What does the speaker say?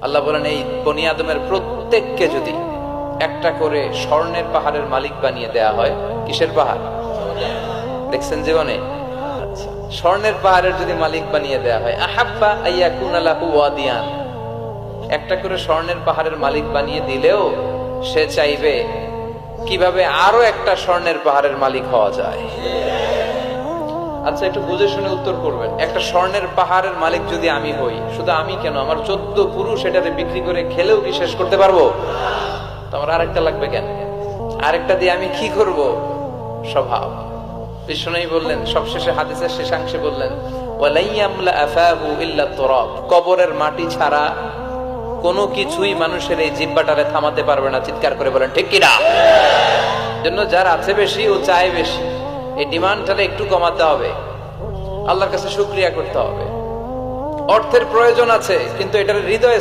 আল্লাহ বলেন এই বনি আদমের প্রত্যেককে যদি একটা করে স্বর্ণের পাহাড়ের মালিক বানিয়ে দেয়া হয়। কিসের পাহাড় দেখছেন জীবনে? স্বর্ণের পাহাড়ের যদি মালিক বানিয়ে দেয়া হয়, আহাব্বা আইয়াকুনা লাহু ওয়াদিয়ান, একটা করে স্বর্ণের পাহাড়ের মালিক বানিয়ে দিলেও সে চাইবে কিভাবে আরো একটা স্বর্ণের পাহাড়ের মালিক হওয়া যায়। আচ্ছা, একটু বুঝে শুনে উত্তর করবেন। একটা স্বর্ণের পাহাড়ের মালিক যদি আমি হই, শুধু আমি কেন, আমার 14 পুরুষ এটাতে বিক্রি করে খেলেও কি শেষ করতে পারবো? তো আমার আরেকটা লাগবে কেন? আরেকটা দিয়ে আমি কি করব? স্বভাব। বিষ্ণুই বললেন সবশেষে, হাদিসের শেষাংশে বললেন, ওয়ালাইয়ামলা আফাহু ইল্লা তুরাব, কবরের মাটি ছাড়া কোনো কিছুই মানুষের এই জিহ্বাটারে থামাতে পারবে না। চিৎকার করে বলেন ঠিক কিনা? জন্য যার আছে বেশি ও চায় বেশি, এই ডিমান্ডটারে একটু কমাতে হবে, আল্লাহর কাছে শুকরিয়া করতে হবে। অর্থের প্রয়োজন আছে, কিন্তু এটার হৃদয়ে